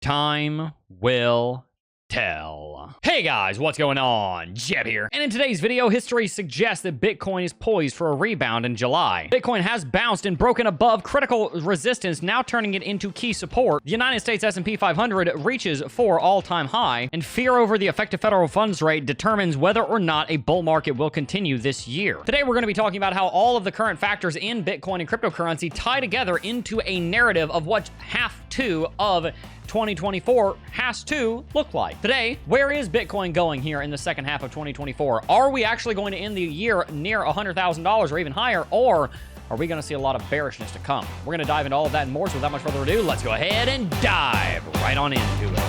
Time will tell. Hey guys, what's going on? Jeb here. And in today's video, history suggests that Bitcoin is poised for a rebound in July. Bitcoin has bounced and broken above critical resistance, now turning it into key support. The United States S&P 500 reaches for all-time high, and fear over the effective federal funds rate determines whether or not a bull market will continue this year. Today, we're going to be talking about how all of the current factors in Bitcoin and cryptocurrency tie together into a narrative of what half two of 2024 has to look like. Today, where is Bitcoin going here in the second half of 2024? Are we actually going to end the year near $100,000 or even higher, or are we going to see a lot of bearishness to come? We're going to dive into all of that and more, so without much further ado, let's go ahead and dive right on into it.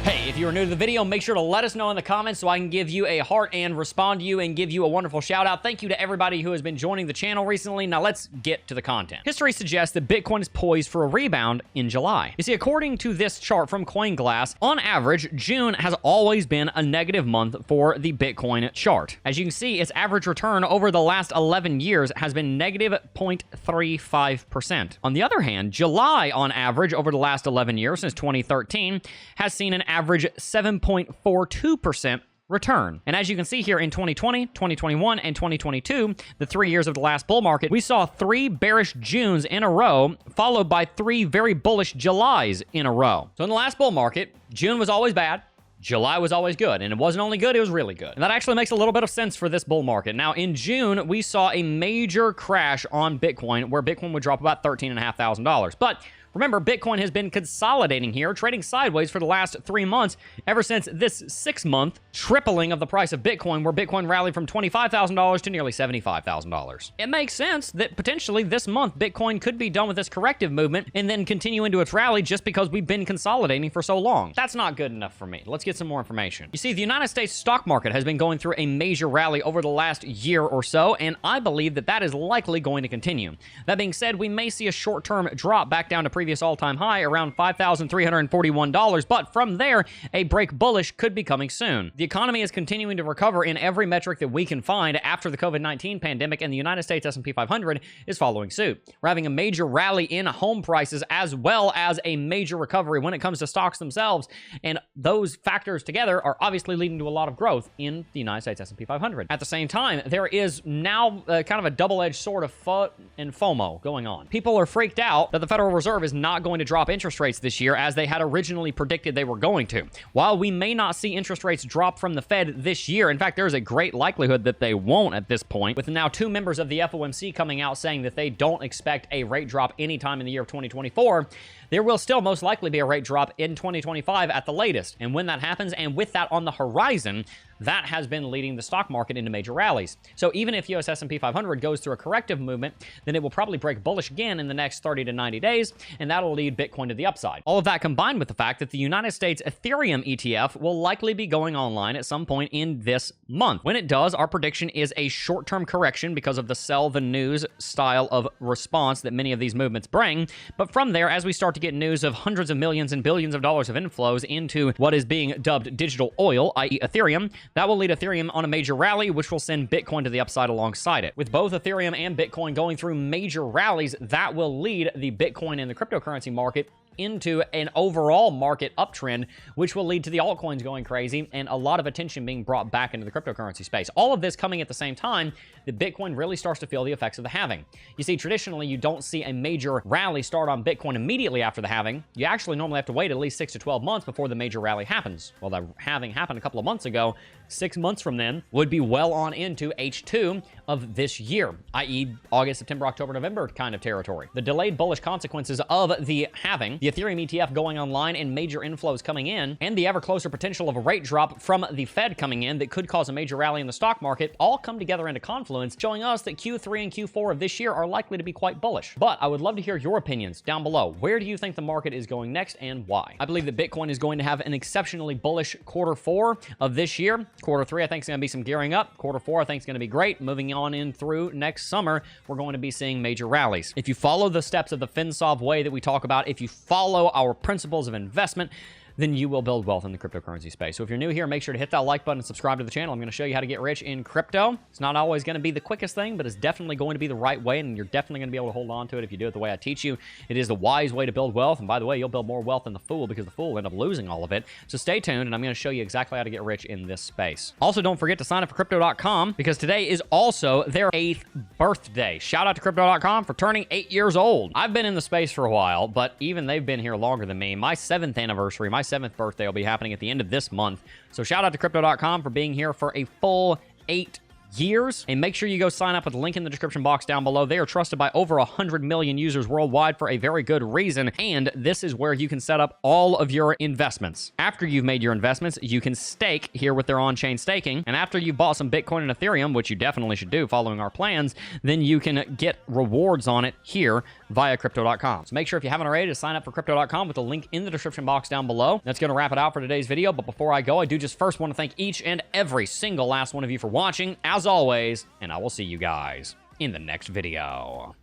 Hey, if you are new to the video, make sure to let us know in the comments so I can give you a heart and respond to you and give you a wonderful shout out. Thank you to everybody who has been joining the channel recently. Now let's get to the content. History suggests that Bitcoin is poised for a rebound in July. You see, according to this chart from CoinGlass, on average, June has always been a negative month for the Bitcoin chart. As you can see, its average return over the last 11 years has been negative 0.35%. On the other hand, July on average over the last 11 years since 2013 has seen an average 7.42% return. And as you can see here in 2020, 2021, and 2022, the 3 years of the last bull market, we saw 3 bearish Junes in a row, followed by 3 very bullish Julys in a row. So in the last bull market, June was always bad, July was always good, and it wasn't only good, it was really good. And that actually makes a little bit of sense for this bull market. Now, in June, we saw a major crash on Bitcoin, where Bitcoin would drop about $13,500. But remember, Bitcoin has been consolidating here, trading sideways for the last 3 months, ever since this 6-month tripling of the price of Bitcoin, where Bitcoin rallied from $25,000 to nearly $75,000. It makes sense that potentially this month, Bitcoin could be done with this corrective movement and then continue into its rally just because we've been consolidating for so long. That's not good enough for me. Let's get some more information. You see, the United States stock market has been going through a major rally over the last year or so, and I believe that that is likely going to continue. That being said, we may see a short-term drop back down to previous all-time high around $5,341, but from there, a break bullish could be coming soon. The economy is continuing to recover in every metric that we can find after the COVID-19 pandemic, and the United States S&P 500 is following suit. We're having a major rally in home prices as well as a major recovery when it comes to stocks themselves, and those factors together are obviously leading to a lot of growth in the United States S&P 500. At the same time, there is now kind of a double-edged sword of FUD and FOMO going on. People are freaked out that the Federal Reserve is not going to drop interest rates this year as they had originally predicted they were going to. While we may not see interest rates drop from the Fed this year, in fact, there's a great likelihood that they won't at this point, with now 2 members of the FOMC coming out saying that they don't expect a rate drop anytime in the year of 2024, there will still most likely be a rate drop in 2025 at the latest. And when that happens, and with that on the horizon, that has been leading the stock market into major rallies. So even if US S&P 500 goes through a corrective movement, then it will probably break bullish again in the next 30 to 90 days, and that'll lead Bitcoin to the upside. All of that combined with the fact that the United States Ethereum ETF will likely be going online at some point in this month. When it does, our prediction is a short-term correction because of the sell the news style of response that many of these movements bring. But from there, as we start to get news of hundreds of millions and billions of dollars of inflows into what is being dubbed digital oil, i.e. Ethereum, that will lead Ethereum on a major rally, which will send Bitcoin to the upside alongside it. With both Ethereum and Bitcoin going through major rallies, that will lead the Bitcoin and the cryptocurrency market into an overall market uptrend, which will lead to the altcoins going crazy and a lot of attention being brought back into the cryptocurrency space. All of this coming at the same time that Bitcoin really starts to feel the effects of the halving. You see, traditionally, you don't see a major rally start on Bitcoin immediately after the halving. You actually normally have to wait at least 6 to 12 months before the major rally happens. Well, the halving happened a couple of months ago. 6 months from then would be well on into H2 of this year, i.e. August, September, October, November kind of territory. The delayed bullish consequences of the halving, the Ethereum ETF going online and major inflows coming in, and the ever closer potential of a rate drop from the Fed coming in that could cause a major rally in the stock market all come together into confluence, showing us that Q3 and Q4 of this year are likely to be quite bullish. But I would love to hear your opinions down below. Where do you think the market is going next and why? I believe that Bitcoin is going to have an exceptionally bullish Q4 of this year. Q3, I think, is going to be some gearing up. Q4, I think, is going to be great. Moving on in through next summer, we're going to be seeing major rallies. If you follow the steps of the FinSov way that we talk about, if you follow our principles of investment, then you will build wealth in the cryptocurrency space. So if you're new here, make sure to hit that like button and subscribe to the channel. I'm going to show you how to get rich in crypto. It's not always going to be the quickest thing, but it's definitely going to be the right way, and you're definitely going to be able to hold on to it if you do it the way I teach you. It is the wise way to build wealth, and by the way, you'll build more wealth than the fool, because the fool will end up losing all of it. So stay tuned, and I'm going to show you exactly how to get rich in this space. Also, don't forget to sign up for Crypto.com, because today is also their 8th birthday. Shout out to Crypto.com for turning 8 years old. I've been in the space for a while, but even they've been here longer than me. My 7th anniversary, my 7th birthday will be happening at the end of this month. So shout out to Crypto.com for being here for a full 8 years, and make sure you go sign up with the link in the description box down below. They are trusted by over 100 million users worldwide for a very good reason, and this is where you can set up all of your investments. After you've made your investments, you can stake here with their on-chain staking, and after you've bought some Bitcoin and Ethereum, which you definitely should do following our plans, then you can get rewards on it here via Crypto.com. So make sure if you haven't already to sign up for Crypto.com with the link in the description box down below. That's going to wrap it out for today's video, but before I go, I do just first want to thank each and every single last one of you for watching, as always, and I will see you guys in the next video.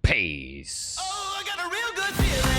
Peace. Oh, I got a real good feeling.